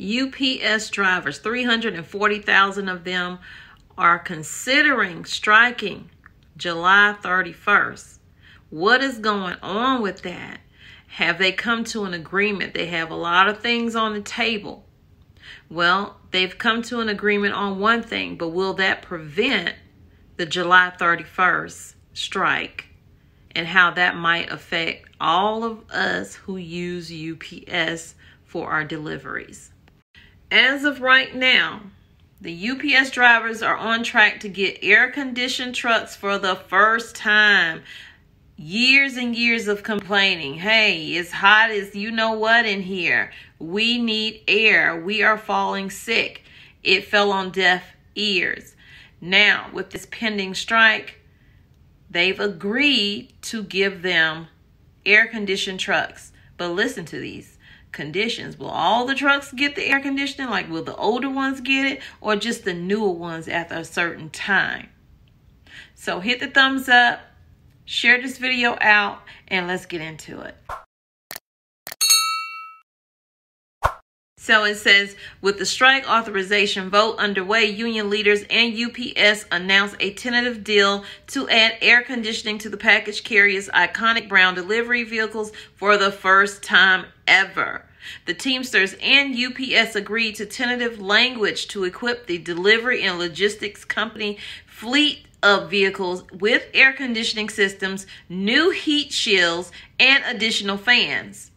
UPS drivers, 340,000 of them, are considering striking July 31st. What is going on with that? Have they come to an agreement? They have a lot of things on the table. Well, they've come to an agreement on one thing, but will that prevent the July 31st strike and how that might affect all of us who use UPS for our deliveries? As of right now, the UPS drivers are on track to get air-conditioned trucks for the first time. Years and years of complaining. Hey, it's hot as you know what in here. We need air. We are falling sick. It fell on deaf ears. Now, with this pending strike, they've agreed to give them air-conditioned trucks. But listen to these conditions. Will all the trucks get the air conditioning? Like, will the older ones get it, or just the newer ones after a certain time? So hit the thumbs up, share this video out, and let's get into it. So it says, with the strike authorization vote underway, union leaders and UPS announced a tentative deal to add air conditioning to the package carrier's iconic brown delivery vehicles for the first time ever. The Teamsters and UPS agreed to tentative language to equip the delivery and logistics company fleet of vehicles with air conditioning systems, new heat shields, and additional fans.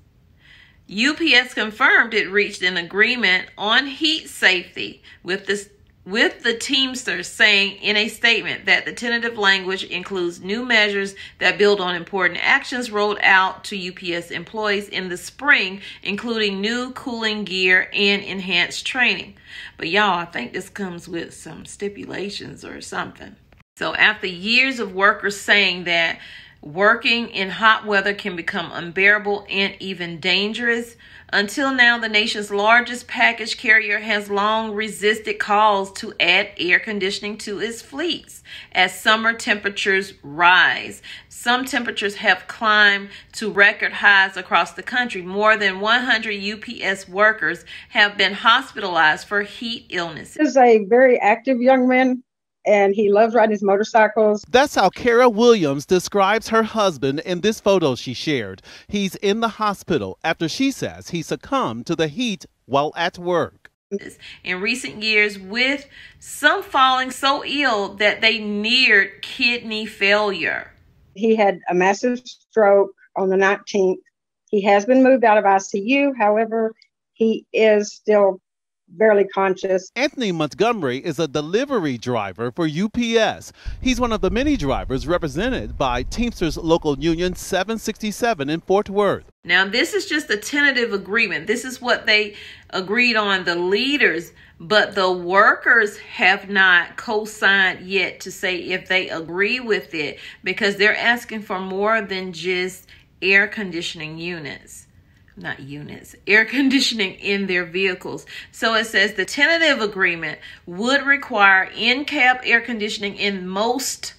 UPS confirmed it reached an agreement on heat safety with the Teamsters, saying in a statement that the tentative language includes new measures that build on important actions rolled out to UPS employees in the spring, including new cooling gear and enhanced training. But y'all, I think this comes with some stipulations or something. So after years of workers saying that working in hot weather can become unbearable and even dangerous, until now, the nation's largest package carrier has long resisted calls to add air conditioning to its fleets as summer temperatures rise. Some temperatures have climbed to record highs across the country. More than 100 UPS workers have been hospitalized for heat illnesses. He is a very active young man, and he loves riding his motorcycles. That's how Kara Williams describes her husband in this photo she shared. He's in the hospital after she says he succumbed to the heat while at work. In recent years, with some falling so ill that they neared kidney failure. He had a massive stroke on the 19th. He has been moved out of ICU. However, he is still barely conscious. Anthony Montgomery is a delivery driver for UPS. He's one of the many drivers represented by Teamsters Local Union 767 in Fort Worth. Now, this is just a tentative agreement. This is what they agreed on, the leaders, but the workers have not co-signed yet to say if they agree with it, because they're asking for more than just air conditioning units. Not units, air conditioning in their vehicles. So it says the tentative agreement would require in-cab air conditioning in most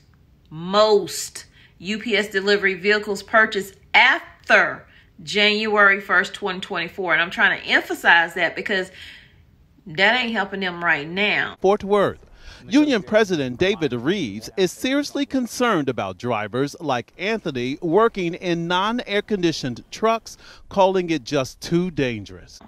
UPS delivery vehicles purchased after January 1st, 2024. And I'm trying to emphasize that because that ain't helping them right now. Fort Worth. Union President David Reeves is seriously concerned about drivers like Anthony working in non-air-conditioned trucks, calling it just too dangerous.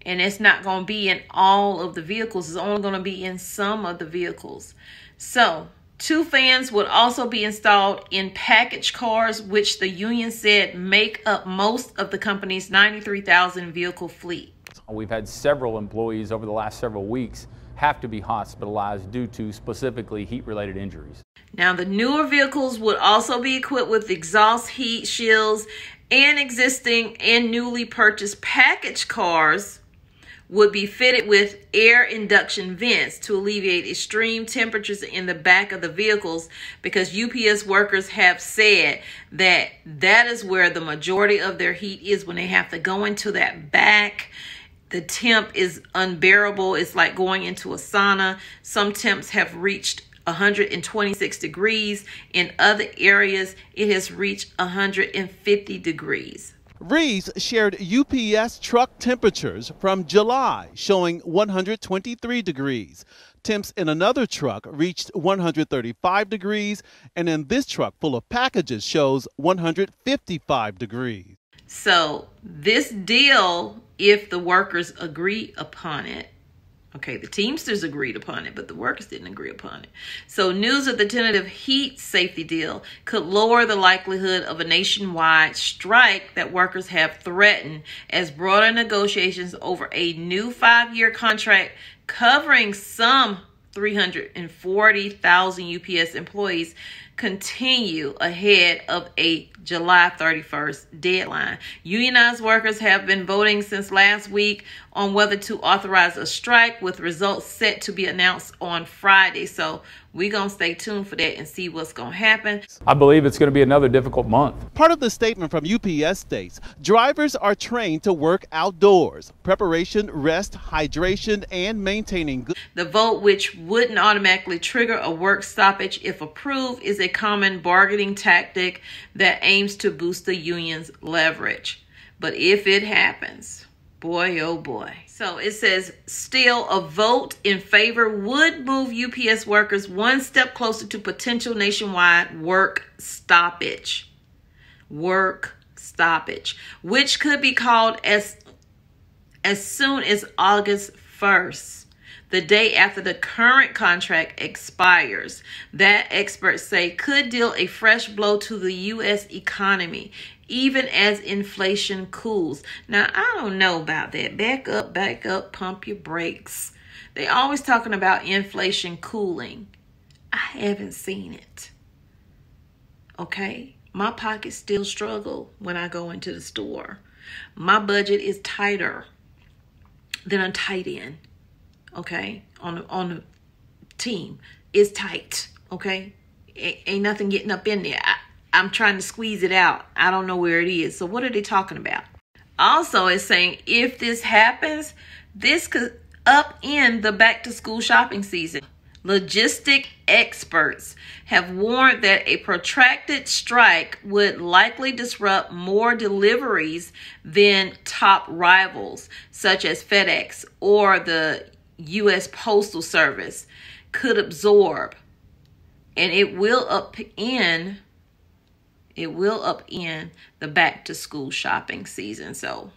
And it's not going to be in all of the vehicles. It's only going to be in some of the vehicles. So 2 fans would also be installed in package cars, which the union said make up most of the company's 93,000 vehicle fleet. We've had several employees over the last several weeks have to be hospitalized due to specifically heat-related injuries. Now, the newer vehicles would also be equipped with exhaust heat shields, and existing and newly purchased package cars would be fitted with air induction vents to alleviate extreme temperatures in the back of the vehicles, because UPS workers have said that that is where the majority of their heat is when they have to go into that back. The temp is unbearable. It's like going into a sauna. Some temps have reached 126 degrees. In other areas, it has reached 150 degrees. Reeves shared UPS truck temperatures from July, showing 123 degrees. Temps in another truck reached 135 degrees, and in this truck full of packages shows 155 degrees. So this deal, if the workers agree upon it, okay, the Teamsters agreed upon it, but the workers didn't agree upon it. So news of the tentative heat safety deal could lower the likelihood of a nationwide strike that workers have threatened, as broader negotiations over a new 5-year contract covering some 340,000 UPS employees continue ahead of a July 31st deadline. Unionized workers have been voting since last week on whether to authorize a strike, with results set to be announced on Friday. So we're going to stay tuned for that and see what's going to happen. I believe it's going to be another difficult month. Part of the statement from UPS states, drivers are trained to work outdoors. Preparation, rest, hydration, and maintaining good. The vote, which wouldn't automatically trigger a work stoppage if approved, is a common bargaining tactic that aims to boost the union's leverage. But if it happens, boy, oh boy. So it says, still, a vote in favor would move UPS workers one step closer to potential nationwide work stoppage. Work stoppage, which could be called as soon as August 1st, the day after the current contract expires. That, experts say, could deal a fresh blow to the U.S. economy, even as inflation cools. Now, I don't know about that. Back up, pump your brakes. They always talking about inflation cooling. I haven't seen it. Okay? My pockets still struggle when I go into the store. My budget is tighter than a tight end. Okay? On the team. It's tight. Okay? Ain't nothing getting up in there. I'm trying to squeeze it out. I don't know where it is. So what are they talking about? Also, it's saying if this happens, this could upend the back-to-school shopping season. Logistic experts have warned that a protracted strike would likely disrupt more deliveries than top rivals, such as FedEx or the U.S. Postal Service, could absorb. And it will upend the back-to-school shopping season. So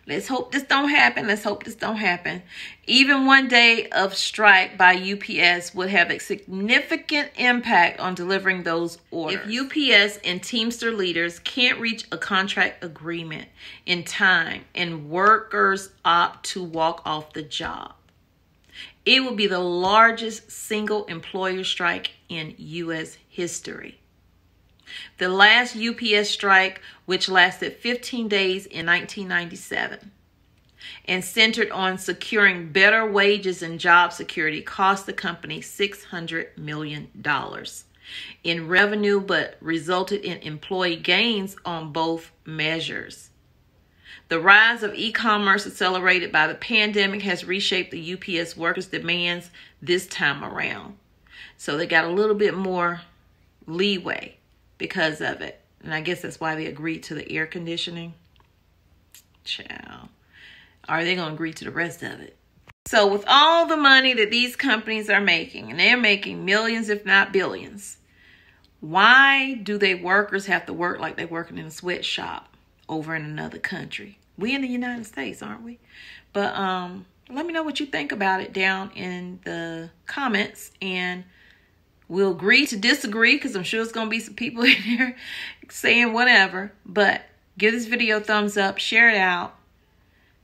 let's hope this don't happen. Let's hope this don't happen. Even one day of strike by UPS would have a significant impact on delivering those orders. If UPS and Teamster leaders can't reach a contract agreement in time and workers opt to walk off the job, it will be the largest single employer strike in U.S. history. The last UPS strike, which lasted 15 days in 1997 and centered on securing better wages and job security, cost the company $600 million in revenue, but resulted in employee gains on both measures. The rise of e-commerce, accelerated by the pandemic, has reshaped the UPS workers' demands this time around. So they got a little bit more leeway because of it. And I guess that's why they agreed to the air conditioning. Child. Are they going to agree to the rest of it? So with all the money that these companies are making, and they're making millions, if not billions, why do they workers have to work like they're working in a sweatshop over in another country? We in the United States, aren't we? But let me know what you think about it down in the comments, and we'll agree to disagree, because I'm sure there's going to be some people in here saying whatever. But give this video a thumbs up, share it out,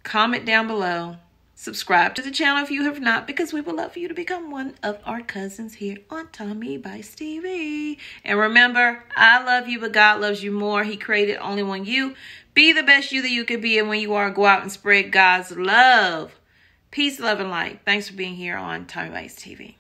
comment down below, subscribe to the channel if you have not, because we would love for you to become one of our cousins here on Tommy Bites TV. And remember, I love you, but God loves you more. He created only one you. Be the best you that you can be, and when you are, go out and spread God's love. Peace, love, and light. Thanks for being here on Tommy Bites TV.